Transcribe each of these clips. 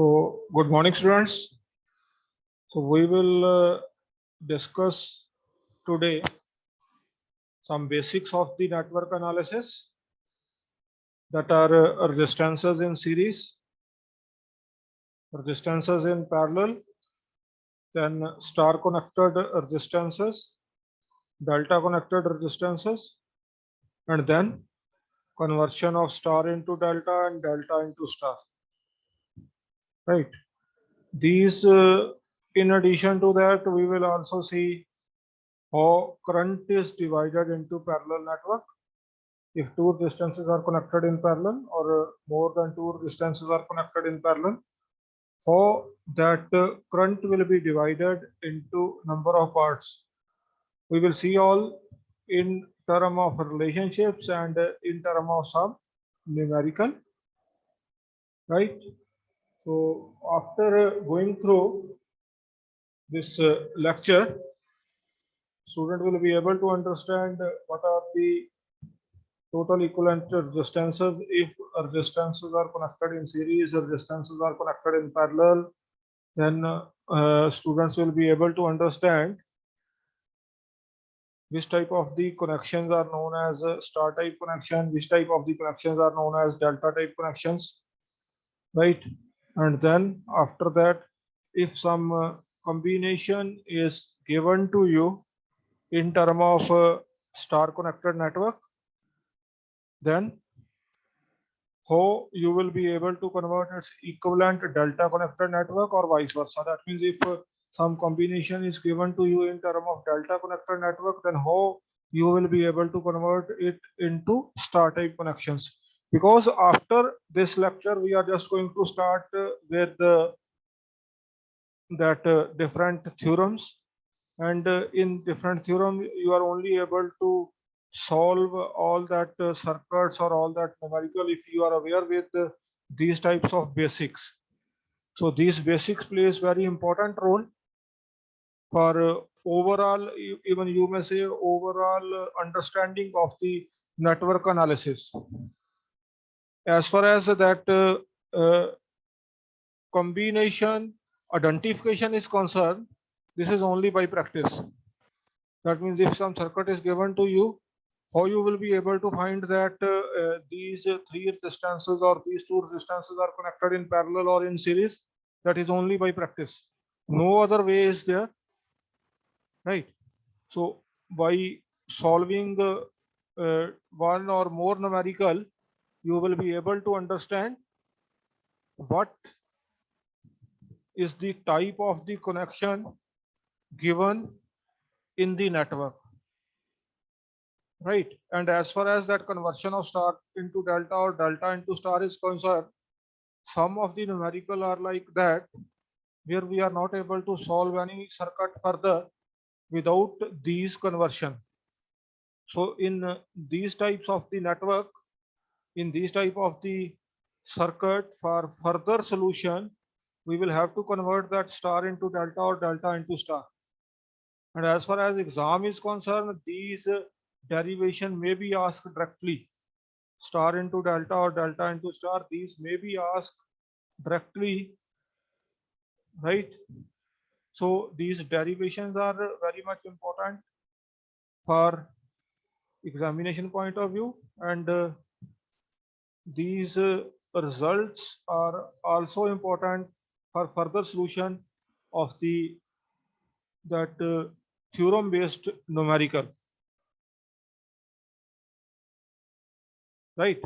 So, good morning, students. So, we will discuss today some basics of the network analysis, that are resistances in series, resistances in parallel, then star connected resistances, delta connected resistances, and then conversion of star into delta and delta into star. Right. These, in addition to that, we will also see how current is divided into parallel network. If two resistances are connected in parallel, or more than two resistances are connected in parallel, how that current will be divided into number of parts. We will see all in term of relationships and in term of some numerical, right? So after going through this lecture, student will be able to understand what are the total equivalent resistances if resistances are connected in series, resistances are connected in parallel. Then students will be able to understand which type of the connections are known as star type connection, which type of the connections are known as delta type connections, right? And then after that, if some combination is given to you in term of star connected network, then how you will be able to convert its equivalent delta connected network or vice versa. That means if some combination is given to you in term of delta connected network, then how you will be able to convert it into star type connections. Because after this lecture, we are just going to start with that different theorems, and in different theorem you are only able to solve all that circuits or all that numerical if you are aware with these types of basics. So these basics plays very important role for overall, even you may say overall understanding of the network analysis. As far as that combination identification is concerned, this is only by practice. That means if some circuit is given to you, how you will be able to find that these three resistances or these two resistances are connected in parallel or in series, that is only by practice. No other way is there, right? So by solving one or more numerical, you will be able to understand what is the type of the connection given in the network, right? And as far as that conversion of star into delta or delta into star is concerned, some of the numerical are like that, where we are not able to solve any circuit further without these conversion. So in these types of the network, in these type of the circuit, for further solution, we will have to convert that star into delta or delta into star. And as far as exam is concerned, these derivation may be asked directly. Star into delta or delta into star, these may be asked directly, right? So these derivations are very much important for examination point of view, and these results are also important for further solution of the that theorem based numerical, right?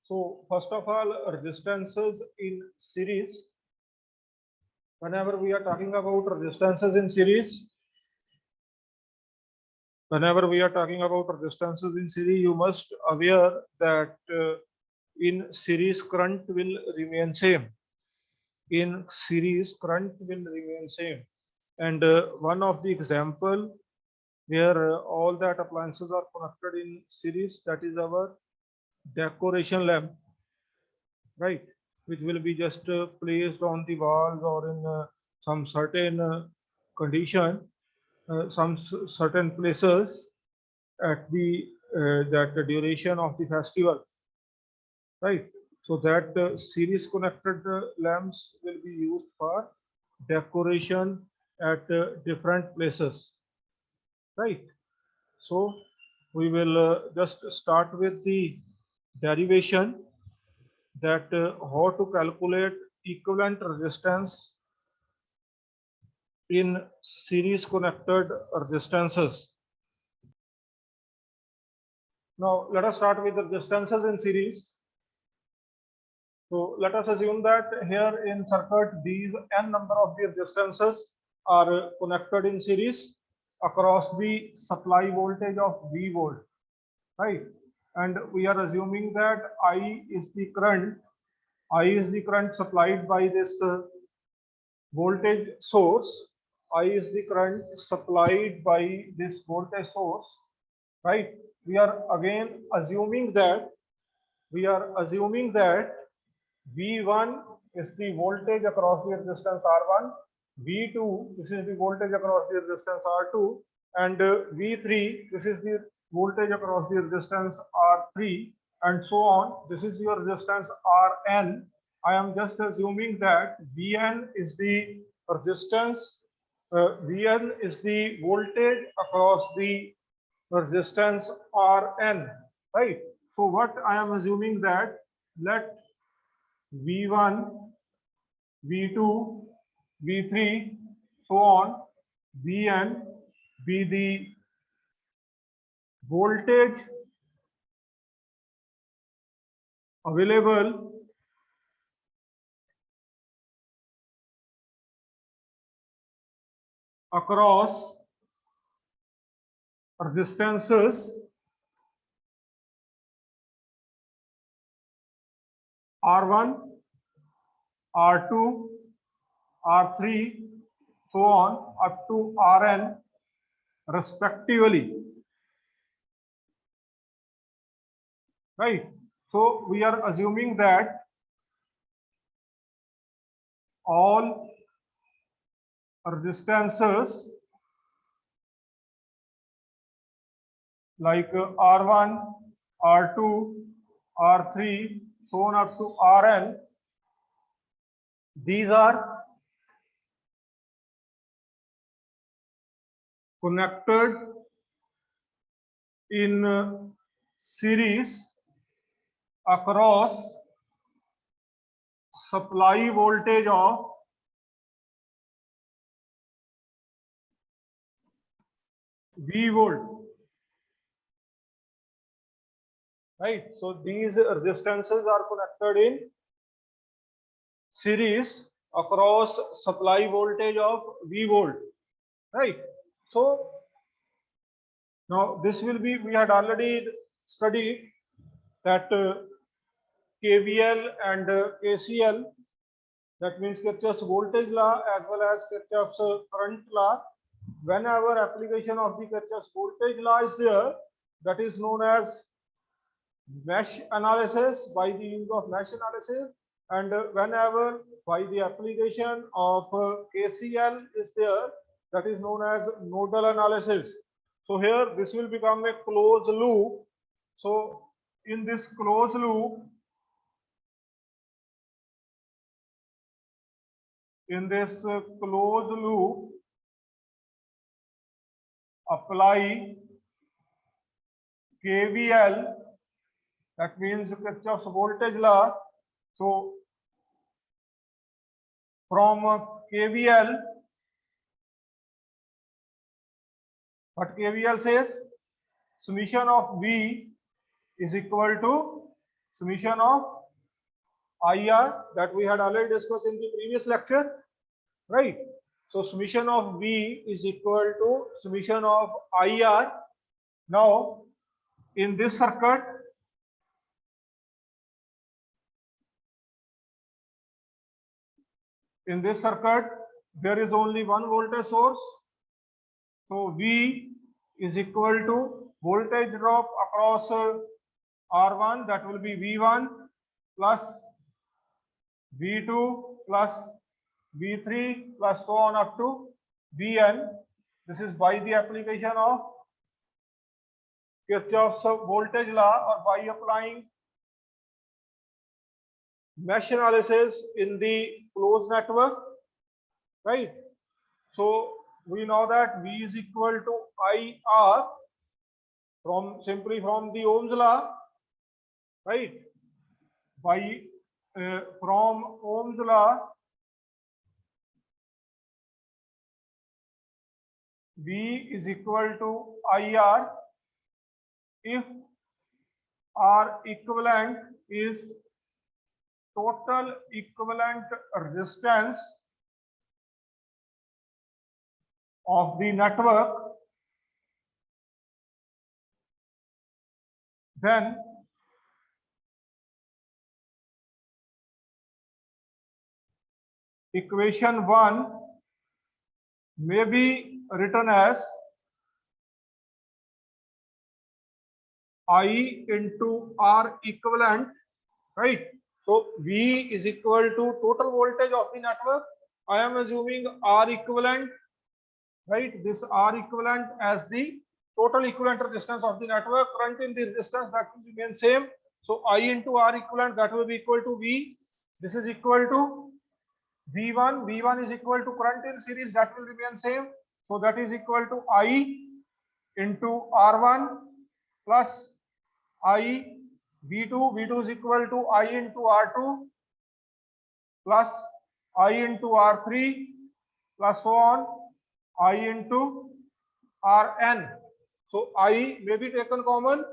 So first of all, resistances in series. Whenever we are talking about resistances in series, whenever we are talking about resistances in series, you must aware that in series current will remain same. In series current will remain same. And one of the example where all that appliances are connected in series, that is our decoration lamp, right? Which will be just placed on the walls or in some certain condition, some certain places at the that the duration of the festival. right? So that series connected lamps will be used for decoration at different places, right? So we will just start with the derivation, that how to calculate equivalent resistance in series connected resistances. Now let us start with the resistances in series. So let us assume that here in circuit these n number of the resistances are connected in series across the supply voltage of V volt, right? And we are assuming that I is the current supplied by this voltage source. I is the current supplied by this voltage source, right? We are again assuming that V1 is the voltage across the resistance R1, V2 this is the voltage across the resistance R2, and V3 this is the voltage across the resistance R3, and so on. This is your resistance Rn. I am just assuming that Vn is the resistance, Vn is the voltage across the resistance Rn, right? So what I am assuming that let V1, V2, V3, so on, Vn be the voltage available across resistances R1, R2, R3, so on up to Rn respectively, right? So we are assuming that all resistances like R1, R2, R3, so on up to Rn, these are connected in series across supply voltage of V volt, right? So these resistances are connected in series across supply voltage of V volt, right? So now this will be, we had already studied that KVL and KCL, that means Kirchhoff's voltage law as well as Kirchhoff's current law. Whenever application of the Kirchhoff's voltage law is there, that is known as mesh analysis, by the use of mesh analysis, and whenever by the application of KCL is there, that is known as nodal analysis. So here this will become a closed loop. So in this closed loop, apply KVL, that means Kirchhoff's voltage law. So from KVL, what KVL says, summation of V is equal to summation of IR, that we had already discussed in the previous lecture, right? So summation of V is equal to summation of IR. Now in this circuit, there is only one voltage source. So V is equal to voltage drop across R1, that will be V1 plus V2 plus V3 plus so on up to Vn. This is by the application of Kirchhoff's voltage law, or by applying mesh analysis in the closed network, right? So we know that V is equal to IR simply from the Ohm's law, right? From Ohm's law, V is equal to IR if R equivalent is total equivalent resistance of the network, then equation 1 may be written as I into R equivalent, right? So V is equal to total voltage of the network. I am assuming R equivalent, right? This R equivalent as the total equivalent resistance of the network. Current in the resistance, that will remain same. So I into R equivalent, that will be equal to V. This is equal to V1. V1 is equal to current in series, that will remain same. So that is equal to I into R1 plus I V2. V2 is equal to I into R2 plus I into R3 plus so on I into Rn. So I may be taken common,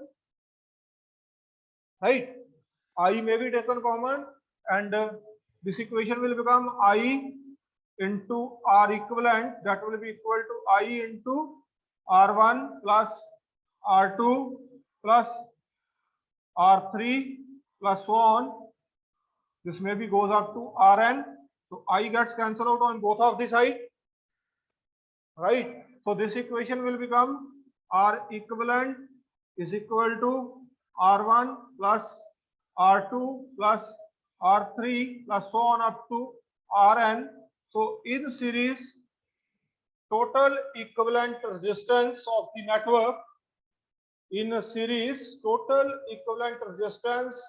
right? I may be taken common, and this equation will become I into R equivalent, that will be equal to I into R1 plus R2 plus R3 plus so on. This maybe goes up to Rn. So I gets cancelled out on both of the side, right? So this equation will become R equivalent is equal to R1 plus R2 plus R3 plus so on up to Rn. So in series, total equivalent resistance of the network in a series, total equivalent resistance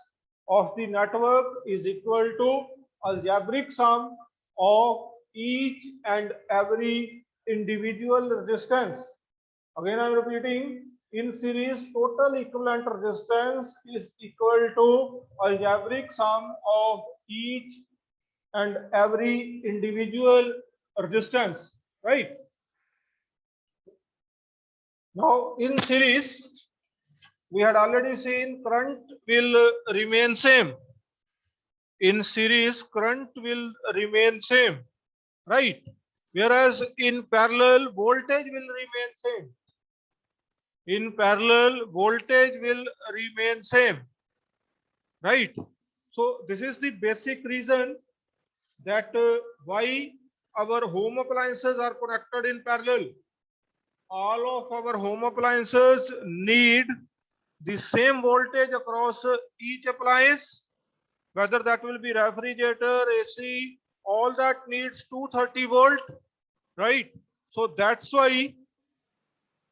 of the network is equal to algebraic sum of each and every individual resistance. Again, I am repeating, in series, total equivalent resistance is equal to algebraic sum of each and every individual resistance, right? Now, in series, we had already seen current will remain same. In series, current will remain same, right? Whereas in parallel, voltage will remain same. In parallel, voltage will remain same, right? So this is the basic reason that why our home appliances are connected in parallel. All of our home appliances need the same voltage across each appliance, whether that will be refrigerator, AC, all that needs 230 volt, right? So that's why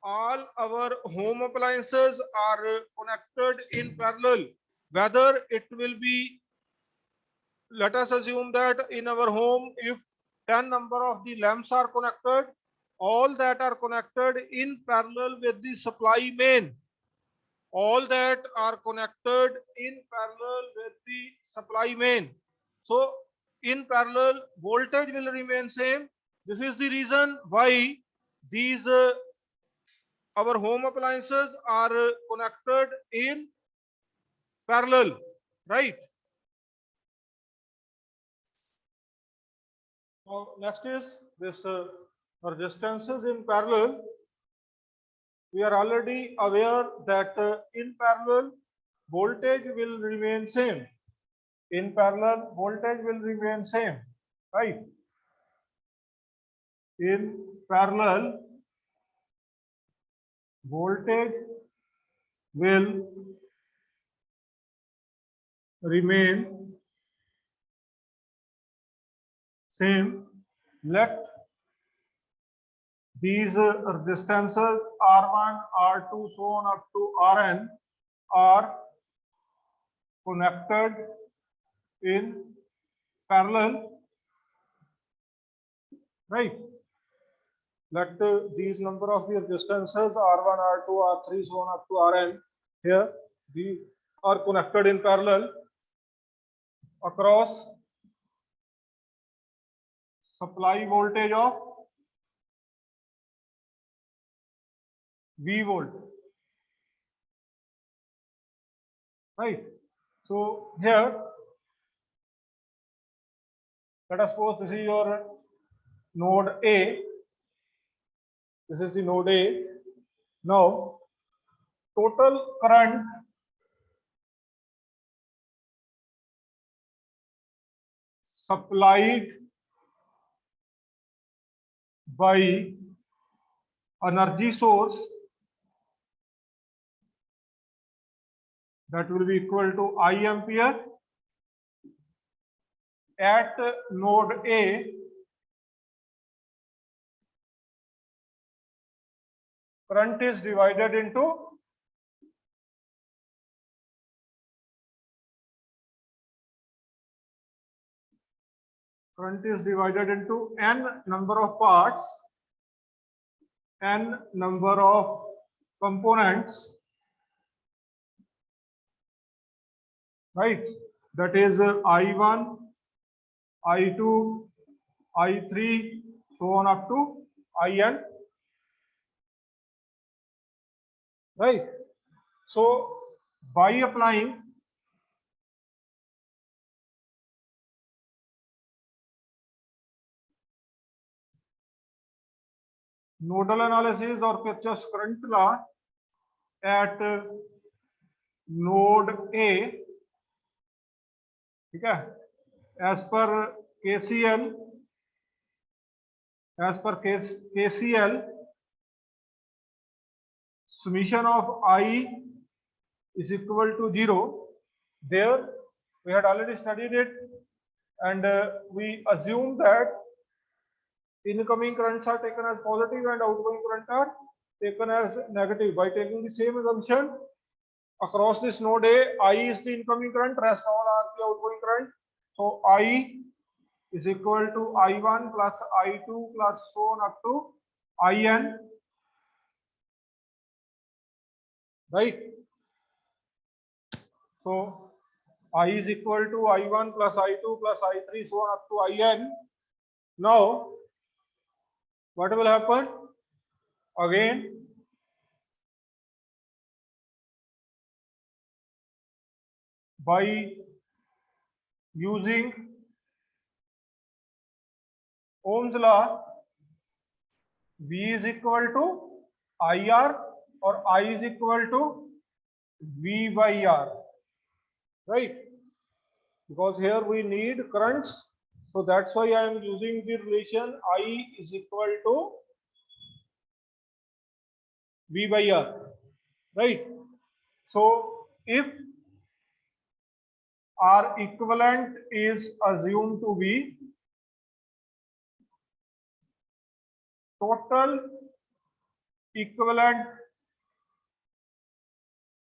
all our home appliances are connected in parallel. Whether it will be, let us assume that in our home, if 10 number of the lamps are connected, all that are connected in parallel with the supply main. All that are connected in parallel with the supply main. So in parallel, voltage will remain same. This is the reason why these our home appliances are connected in parallel, right? So next is this resistances in parallel. We are already aware that in parallel, voltage will remain same. In parallel, voltage will remain same, right? In parallel, voltage will remain same. Let these resistances R1, R2, so on up to Rn are connected in parallel, right? Let these number of the resistances R1, R2, R3, so on up to Rn here, these are connected in parallel across supply voltage of V volt, right? So here, let us suppose this is your node A. This is the node A. Now, total current supplied by energy source, that will be equal to I ampere at node A. Current is divided into n number of parts, n number of components, right? That is I1, I2, I3, so on up to In, right? So by applying nodal analysis or Kirchhoff's current law at node A, ठीक है, as per KCL, summation of I is equal to 0. There we had already studied it, and we assume that incoming currents are taken as positive and outgoing currents are taken as negative. By taking the same assumption across this node A, I is the incoming current, rest all are the outgoing current. So I is equal to I1 plus I2 plus so on up to In, right? So I is equal to I1 plus I2 plus I3 so on up to In. Now what will happen? Again, by using Ohm's law, V is equal to IR or I is equal to V by R, right? Because here we need currents, so that's why I am using the relation I is equal to V by R, right? So if R equivalent is assumed to be total equivalent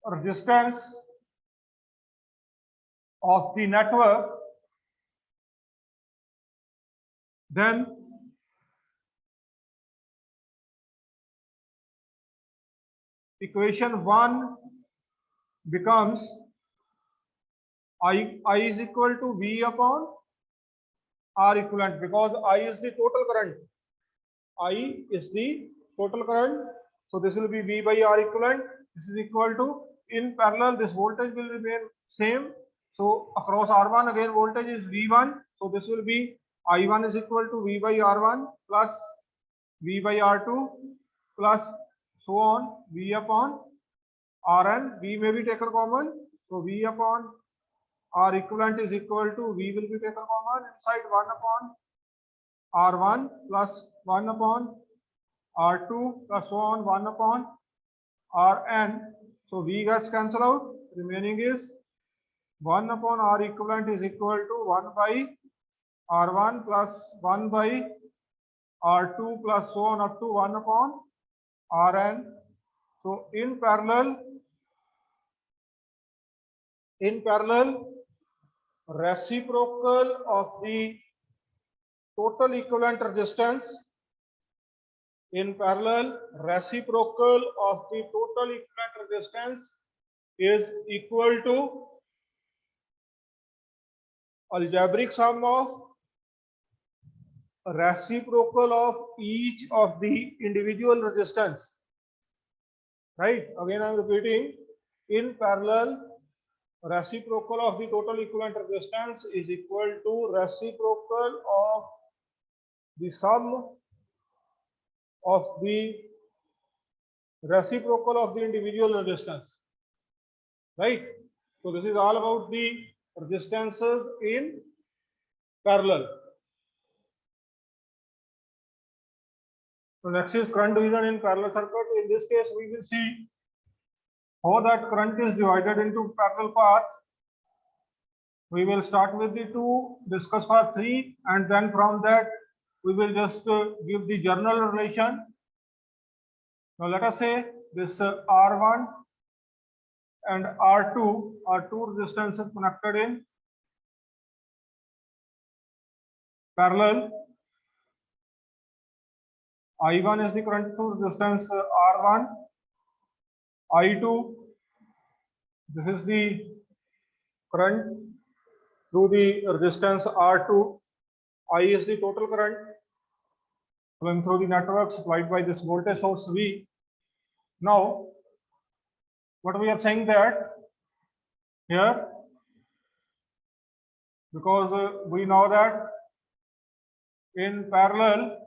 resistance of the network, then equation 1 becomes I is equal to V upon R equivalent, because I is the total current. I is the total current. So this will be V by R equivalent. This is equal to, in parallel, this voltage will remain same. So across R1 again voltage is V1. So this will be I1 is equal to V by R1 plus V by R2 plus so on V upon Rn. V may be taken common. So V upon R equivalent is equal to V will be taken common inside 1 upon R1 plus 1 upon R2 plus so on 1 upon Rn. So V gets cancelled out. Remaining is 1 upon R equivalent is equal to 1 by R1 plus 1 by R2 plus so on up to 1 upon Rn. So in parallel, reciprocal of the total equivalent resistance. In parallel, reciprocal of the total equivalent resistance is equal to algebraic sum of reciprocal of each of the individual resistance. Right? Again, I am repeating. In parallel, reciprocal of the total equivalent resistance is equal to reciprocal of the sum of the reciprocal of the individual resistance. Right? So this is all about the resistances in parallel. So next is current division in parallel circuit. In this case, we will see how that current is divided into parallel path. We will start with the 2, discuss for 3, and then from that we will just give the general relation. Now let us say this R1 and R2 are two resistances connected in parallel. I1 is the current through resistance R1, I2, this is the current through the resistance R2, I is the total current flowing through the network supplied by this voltage source V. Now, what we are saying that here, because we know that in parallel,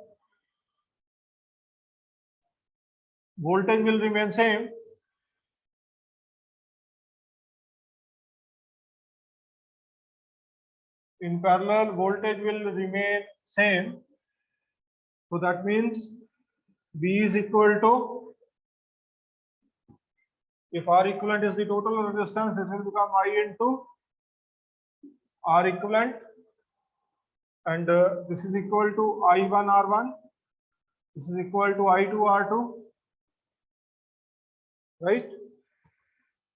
voltage will remain same. In parallel, voltage will remain same. So that means V is equal to, if R equivalent is the total resistance, this will become I into R equivalent, and this is equal to I1 R1, this is equal to I2 R2, right?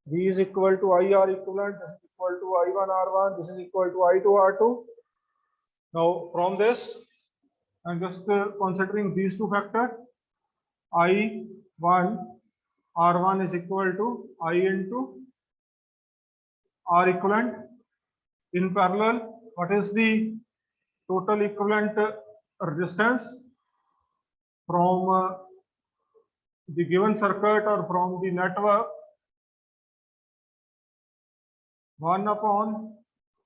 V is equal to IR equivalent, this is equal to I1 R1, this is equal to I2 R2. Now from this, I'm just considering these two factors. I1 R1 is equal to I into R equivalent. In parallel, what is the total equivalent resistance from the given circuit or from the network? 1 upon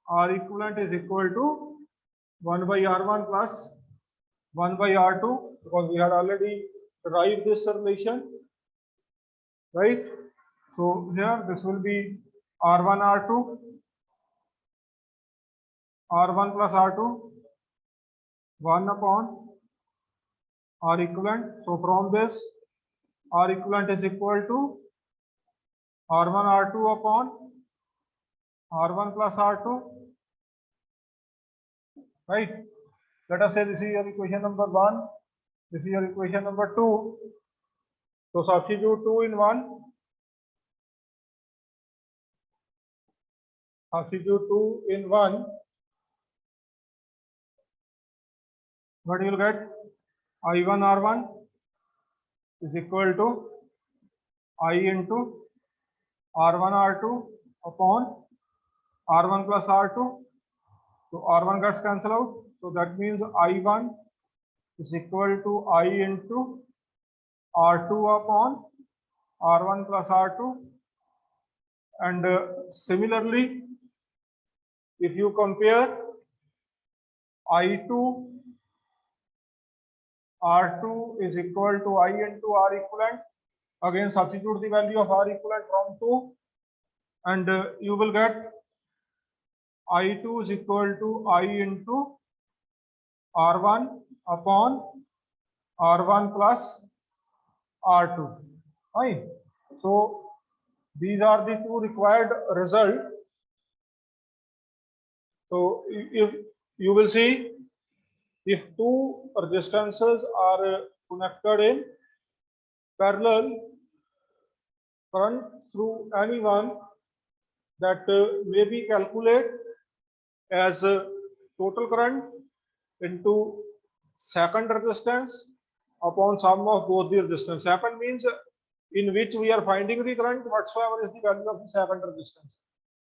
R equivalent is equal to 1 by R1 plus 1 by R2, because we had already derived this relation, right? So here this will be R1 R2, R1 plus R2, 1 upon R equivalent. So from this, R equivalent is equal to R1 R2 upon R1 plus R2, right? Let us say this is your equation number 1, this is your equation number 2. So substitute 2 in 1, substitute 2 in 1, what you will get? I1 R1 is equal to I into R1 R2 upon R1 plus R2. So R1 gets cancelled out. So that means I1 is equal to I into R2 upon R1 plus R2. And similarly, if you compare I2 R2 is equal to I into R equivalent, again substitute the value of R equivalent from 2, and you will get I2 is equal to I into R1 upon R1 plus R2. Right? So these are the two required results. So if you will see, if two resistances are connected in parallel, current through any one that may be calculated as total current into second resistance upon sum of both the resistance. Second means in which we are finding the current whatsoever is the value of the second resistance.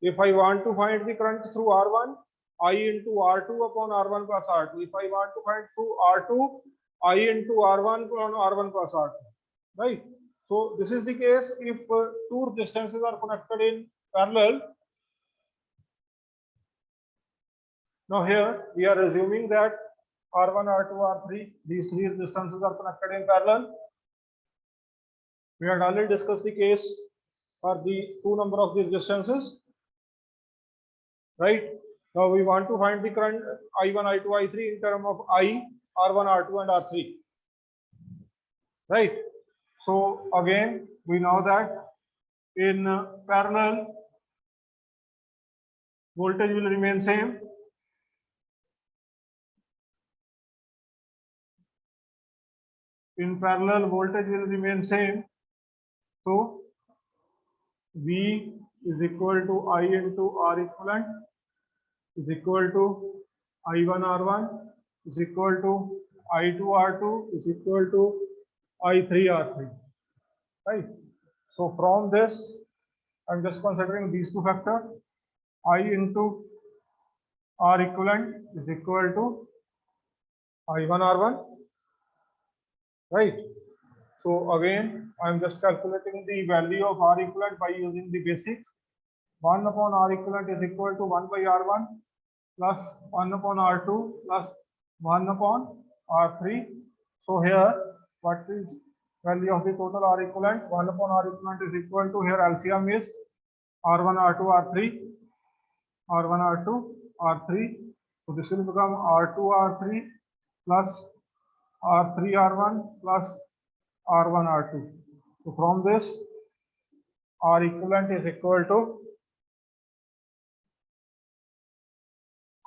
If I want to find the current through R1, I into R2 upon R1 plus R2. If I want to find through R2, I into R1 upon R1 plus R2. Right. So this is the case if two resistances are connected in parallel. Now here we are assuming that R1, R2, R3, these three resistances are connected in parallel. We had already discussed the case for the two number of the resistances. Right. Now we want to find the current I1, I2, I3 in terms of I, R1, R2 and R3. Right. So again, we know that in parallel, voltage will remain same. In parallel, voltage will remain same. So V is equal to I into R equivalent is equal to I1 R1 is equal to I2 R2 is equal to I3 R3. Right. So from this, I'm just considering these two factors. I into R equivalent is equal to I1 R1. Right. So again, I'm just calculating the value of R equivalent by using the basics. 1 upon R equivalent is equal to 1 by R1 plus 1 upon R2 plus 1 upon R3. So here, what is value of the total R equivalent? 1 upon R equivalent is equal to, here LCM is R1, R2, R3, R1, R2, R3. So this will become R2, R3 plus R3, R1 plus R1, R2. So from this, R equivalent is equal to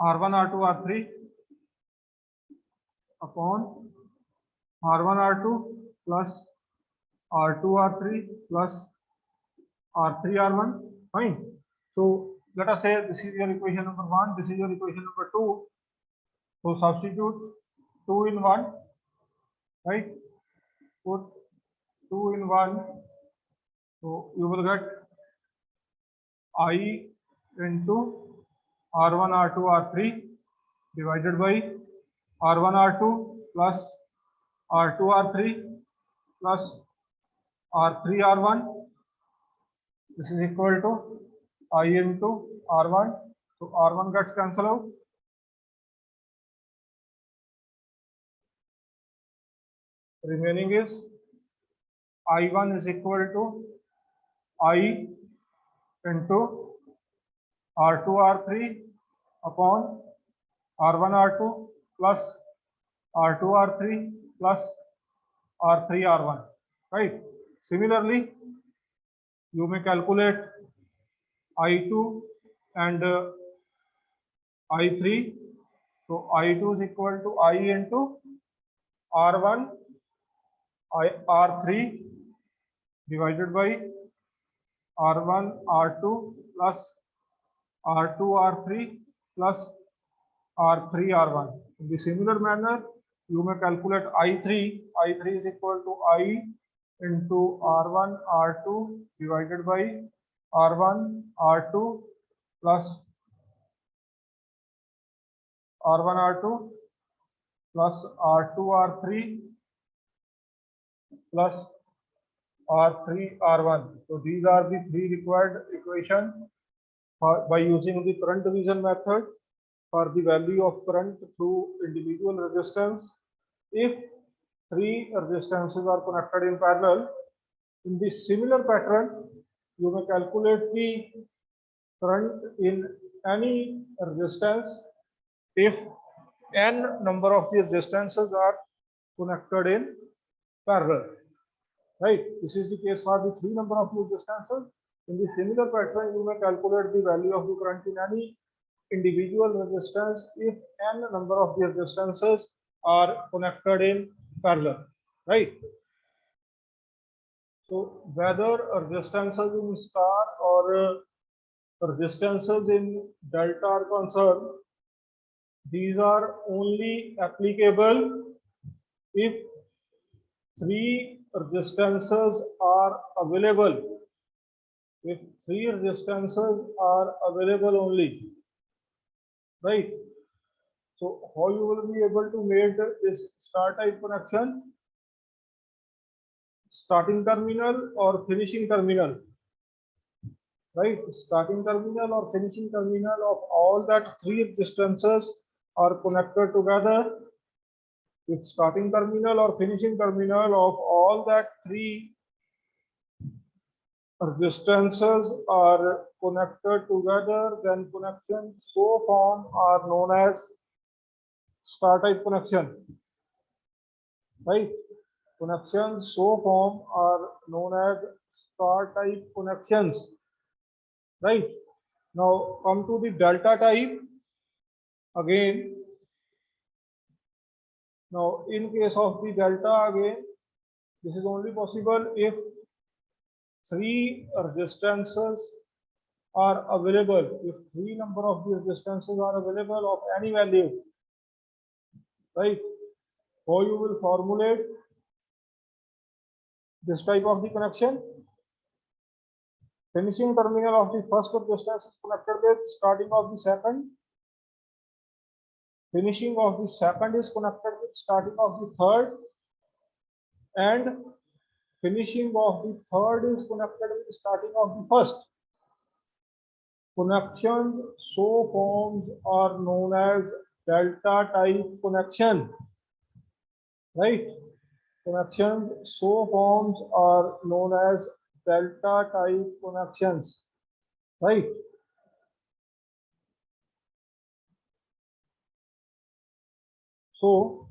R1, R2, R3 upon R1, R2 plus R2, R3 plus R3, R1. Fine. So let us say this is your equation number 1, this is your equation number 2. So substitute 2 in 1, right? Put 2 in 1. So you will get I into R1, R2, R3 divided by R1, R2 plus R2, R3 plus R3, R1. This is equal to I into R1. So R1 gets cancelled out. Remaining is I1 is equal to I into R2, R3 upon R1, R2 plus R2, R3 plus R3, R1. Right. Similarly, you may calculate I2 and I3. So I2 is equal to I into R1 R3 divided by R1 R2 plus R2 R3 plus R3 R1. In the similar manner, you may calculate I3. I3 is equal to I into R1 R2 divided by R1 R2 plus R1 R2 plus R2 R3 plus R3 R1. So these are the three required equations by using the current division method for the value of current through individual resistance. If three resistances are connected in parallel, in the similar pattern, you may calculate the current in any resistance if n number of the resistances are connected in parallel. Right. This is the case for the three number of resistances. In the similar pattern, you may calculate the value of the current in any individual resistance if n number of the resistances are connected in parallel. Right. So whether resistances in star or resistances in delta are concerned, these are only applicable if three resistances are available. If three resistances are available only, right? So how you will be able to make this star type connection? Starting terminal or finishing terminal, right? Starting terminal or finishing terminal of all that three resistances are connected together. If starting terminal or finishing terminal of all that three resistances are connected together, then connections so formed are known as star type connection, right? Connections so formed are known as star type connections, right? Now come to the delta type again. Now in case of the delta again, this is only possible if three resistances are available. If three number of the resistances are available of any value, right? How you will formulate this type of the connection? Finishing terminal of the first resistance is connected with starting of the second. Finishing of the second is connected with starting of the third. And finishing of the third is connected with starting of the first. Connections so formed are known as delta type connection, right? Connections so forms are known as delta type connections, right? So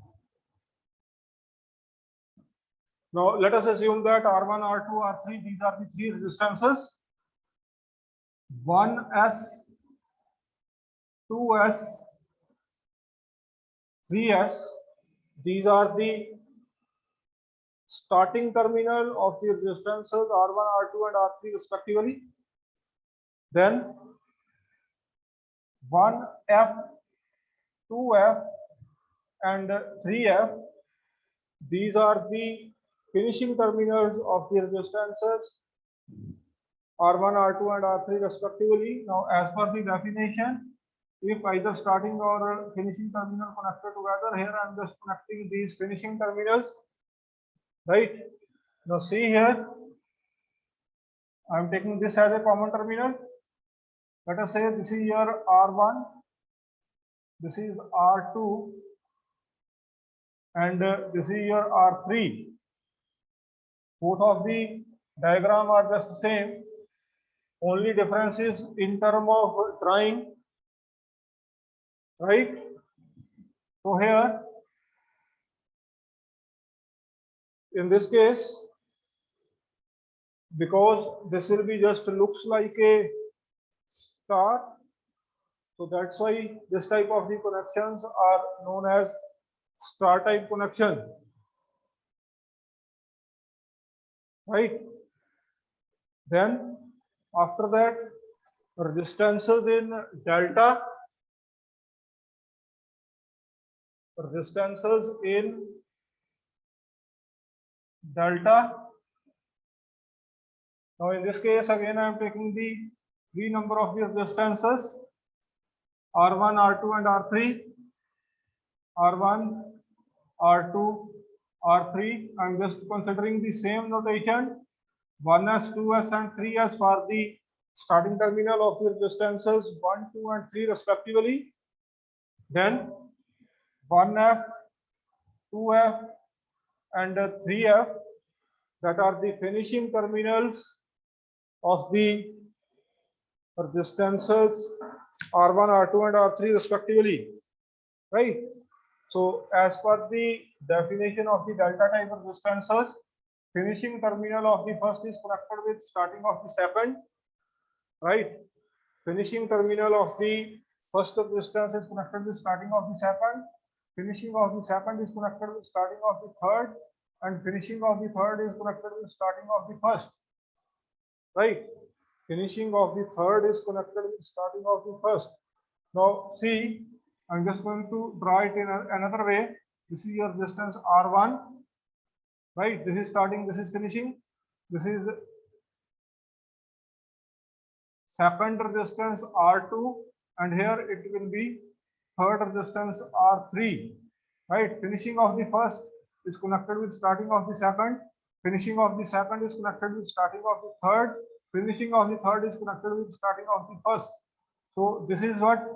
now let us assume that R1, R2, R3, these are the three resistances. 1S, 2S, 3S, these are the starting terminal of the resistances R1, R2 and R3 respectively. Then 1F, 2F and 3F, these are the finishing terminals of the resistances R1, R2 and R3 respectively. Now as per the definition, if either starting or finishing terminal connected together, here I am just connecting these finishing terminals, right? Now see here, I am taking this as a common terminal. Let us say this is your R1, this is R2 and this is your R3. Both of the diagram are just same. Only difference is in term of drawing, right? So here, in this case, because this will be just looks like a star, so that's why this type of the connections are known as star type connection, right? Then after that, resistances in delta, resistances in delta. Now in this case again I am taking the three number of the resistances R1, R2 and R3. R1, R2, R3. I am just considering the same notation 1S, 2S and 3S for the starting terminal of the resistances 1, 2 and 3 respectively. Then 1F, 2F and 3F, that are the finishing terminals of the resistances R1, R2 and R3 respectively, right? So as per the definition of the delta type resistances, finishing terminal of the first is connected with starting of the second, right? Finishing terminal of the first resistance is connected with starting of the second. Finishing of the second is connected with starting of the third, and finishing of the third is connected with starting of the first, right? finishing of the third is connected with starting of the first. Now see, I'm just going to draw it in another way. This is your resistance R1, right? This is starting, this is finishing. This is second resistance R2, and here it will be third resistance R3, right? Finishing of the first is connected with starting of the second. Finishing of the second is connected with starting of the third. Finishing of the third is connected with starting of the first. So this is what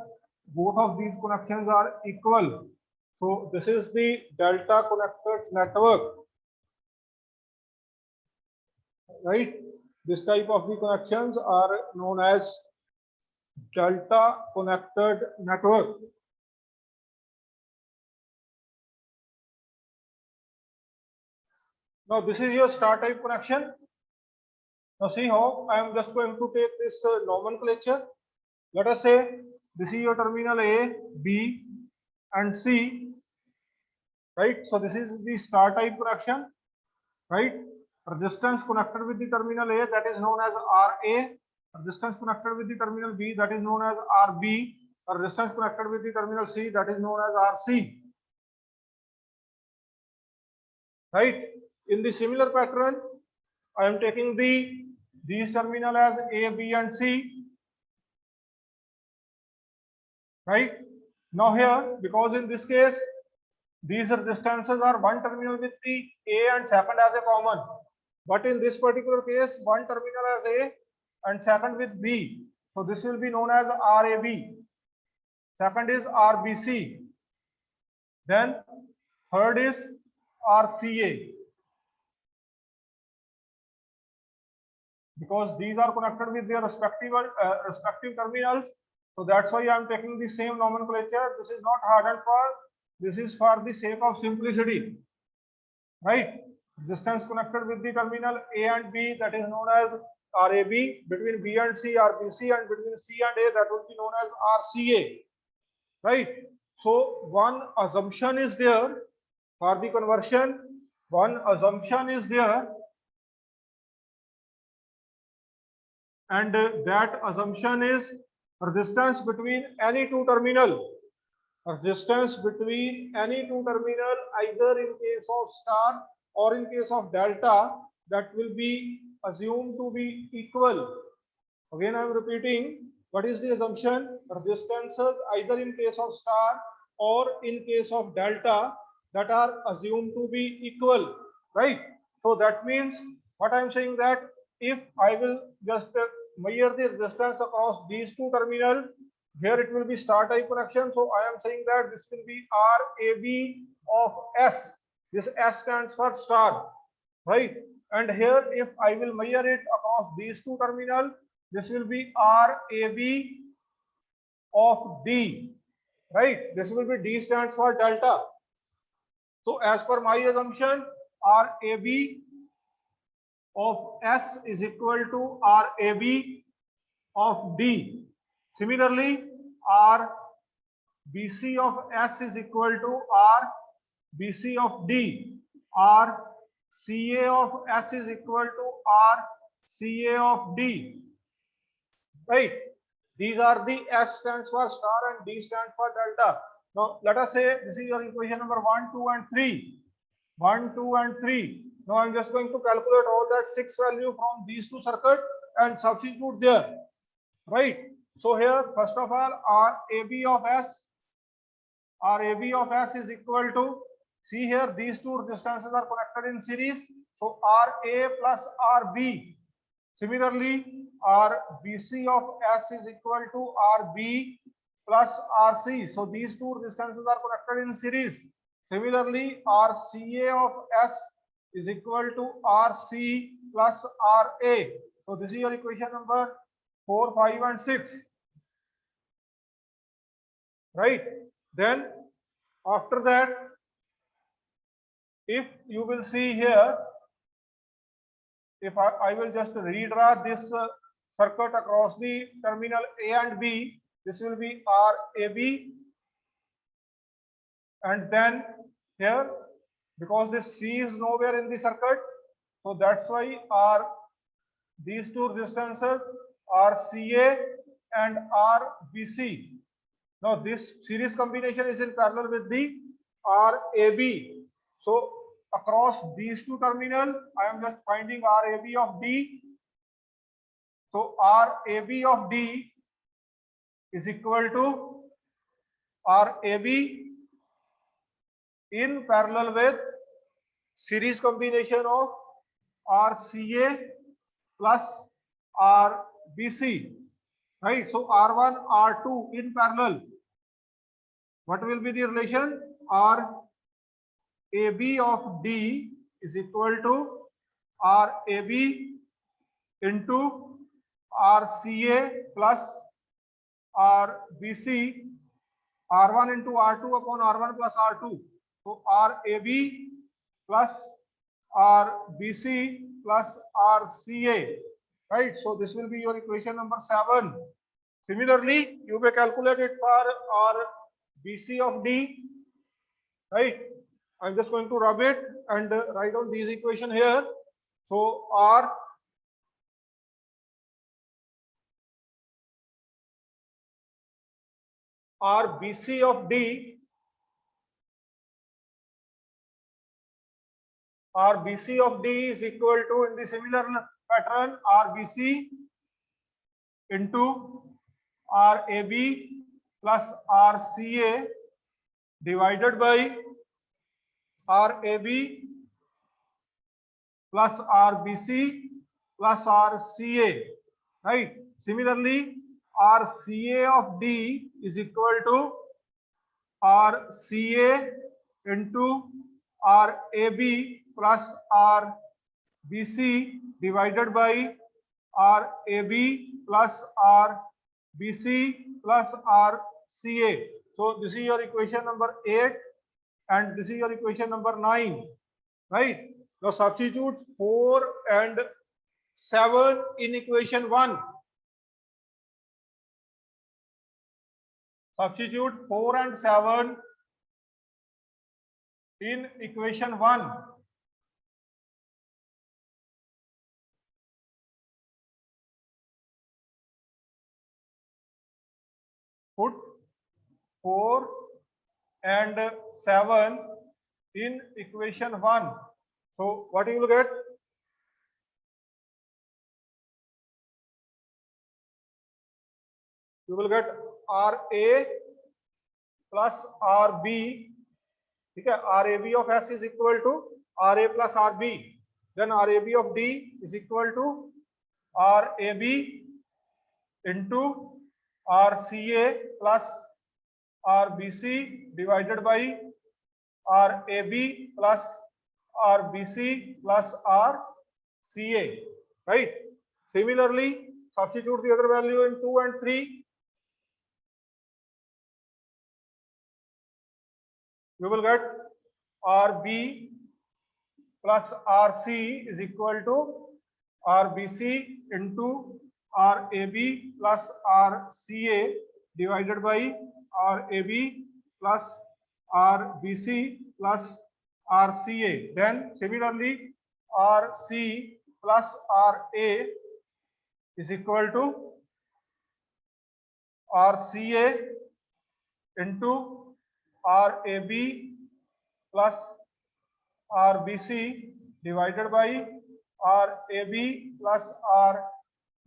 both of these connections are equal. So this is the delta connected network, right? This type of the connections are known as delta connected network. Now this is your star type connection. Now see how I am just going to take this nomenclature. Let us say this is your terminal A, B, and C, right? So this is the star type connection, right? Resistance connected with the terminal A, that is known as RA. Resistance connected with the terminal B, that is known as RB. Or resistance connected with the terminal C, that is known as RC. Right? In the similar pattern, I am taking these terminal as A, B, and C. Right? Now here, because in this case, these resistances are one terminal with the A and second as a common. But in this particular case, one terminal as A and second with B. So this will be known as RAB. Second is RBC. Then third is RCA. Because these are connected with their respective terminals. So that's why I am taking the same nomenclature. This is not hardened for, this is for the sake of simplicity. Right? Resistance connected with the terminal A and B, that is known as RAB. Between B and C, RBC, and between C and A, that would be known as RCA. Right? So one assumption is there for the conversion. One assumption is there, and that assumption is resistance between any two terminal. Resistance between any two terminal, either in case of star or in case of delta, that will be assumed to be equal. Again, I am repeating, what is the assumption? Resistances either in case of star or in case of delta, that are assumed to be equal, right? So that means what I am saying, that if I will just measure the resistance across these two terminals, here it will be star type connection. So I am saying that this will be RAB of S. This S stands for star, right? And here if I will measure it across these two terminals, this will be RAB of D, right? This will be D stands for delta. So as per my assumption, RAB of S is equal to RAB of D. Similarly, RBC of S is equal to RBC of D. RCA of S is equal to RCA of D. Right? These are the S stands for star and D stands for delta. Now let us say this is your equation number 1, 2, and 3. 1, 2, and 3. Now I'm just going to calculate all that 6 value from these two circuits and substitute there. Right? So here, first of all, RAB of S is equal to, see here, these two resistances are connected in series. So RA plus RB. Similarly, RBC of S is equal to RB plus RC. So these two resistances are connected in series. Similarly, RCA of S is equal to RC plus RA. So this is your equation number 4, 5, and 6. Right? Then after that, if you will see here, if I will just redraw this circuit across the terminal A and B, this will be RAB, and then here, because this C is nowhere in the circuit, so that's why these two resistances RCA and RBC. Now this series combination is in parallel with the RAB. So across these two terminal, I am just finding RAB of D. So RAB of D is equal to RAB in parallel with series combination of RCA plus RBC, right? So R1, R2 in parallel. What will be the relation? RAB of D is equal to RAB into RCA plus RBC, R1 into R2 upon R1 plus R2. So RAB plus RBC plus RCA, right? So this will be your equation number 7. Similarly, you may calculate it for RBC of D, right? I'm just going to rub it and write down these equation here. So RBC of D, RBC of D is equal to, in the similar pattern, RBC into RAB plus RCA divided by RAB plus RBC plus RCA, right? Similarly, RCA of D is equal to RCA into RAB plus RBC divided by RAB plus RBC plus RCA. So this is your equation number 8 and this is your equation number 9, right? Now substitute 4 and 7 in equation 1. Substitute 4 and 7 in equation 1. Put 4 and 7 in equation 1. So what you will get? You will get RA plus RB. Okay, RAB of S is equal to RA plus RB. Then RAB of D is equal to RAB into RCA plus RBC divided by RAB plus RBC plus RCA, right? Similarly, substitute the other value in 2 and 3. You will get RB plus RC is equal to RBC into RAB plus RCA divided by RAB plus RBC plus RCA. Then similarly, RC plus RA is equal to RCA into RAB plus RBC divided by RAB plus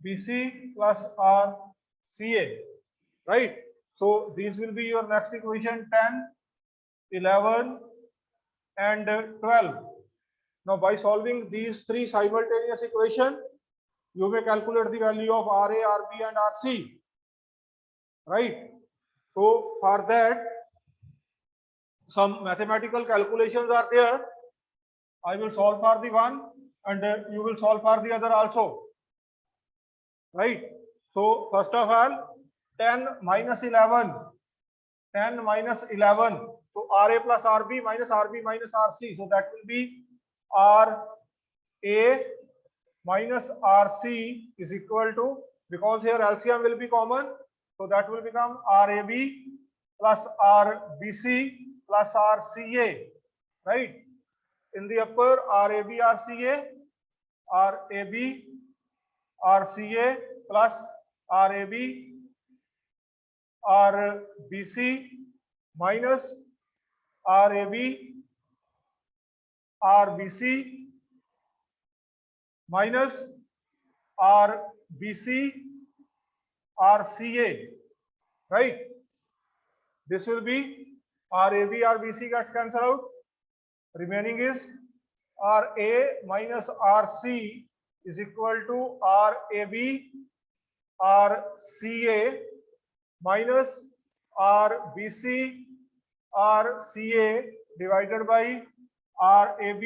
RBC plus RCA, right? So these will be your next equation 10, 11 and 12. Now by solving these three simultaneous equations, you may calculate the value of RA, RB and RC, right? So for that, some mathematical calculations are there. I will solve for the one and you will solve for the other also, right? So first of all, 10 minus 11, 10 minus 11. So RA plus RB minus RC. So that will be RA minus RC is equal to, because here LCM will be common, so that will become RAB plus RBC plus RCA, right? In the upper, RAB RCA plus RAB RBC minus RAB RBC minus RBC RCA, right? This will be RAB RBC gets cancelled out. Remaining is RA minus RC is equal to RAB RCA minus RBC RCA divided by RAB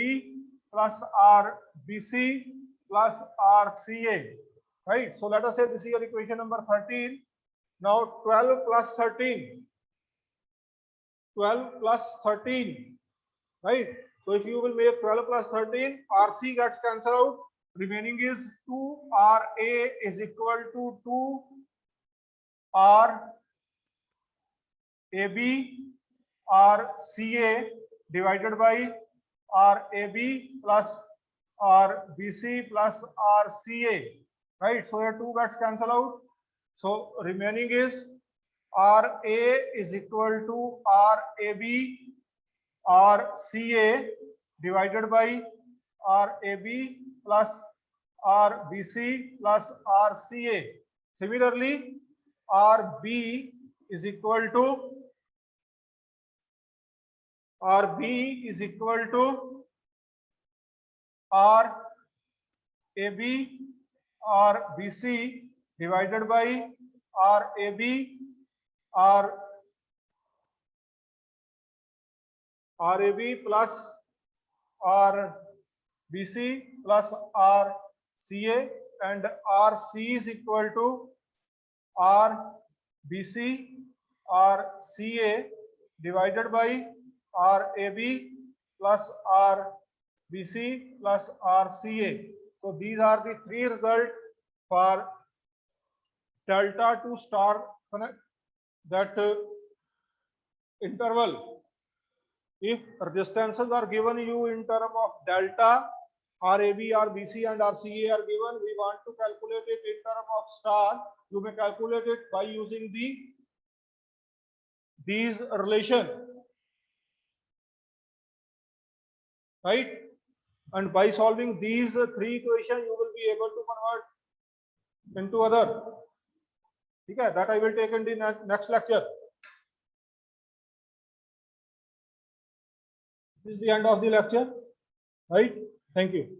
plus RBC plus RCA, right? So let us say this is your equation number 13. Now 12 plus 13, 12 plus 13, right? So if you will make 12 plus 13, RC gets cancelled out. Remaining is 2 RA is equal to 2 RAB RCA divided by RAB plus RBC plus RCA, right? So here 2 gets cancelled out. So remaining is RA is equal to RAB RCA divided by RAB plus RBC plus RCA. Similarly, RB is equal to RAB RBC divided by RAB plus RBC plus RCA, and RC is equal to RBC RCA divided by RAB plus RBC plus RCA. So these are the three results for delta to star connect, that interval. If resistances are given you in terms of delta, RAB, RBC and RCA are given, we want to calculate it in terms of star. You may calculate it by using these relation, right? And by solving these three equations, you will be able to convert into other. Okay, that I will take in the next lecture. This is the end of the lecture, right? Thank you.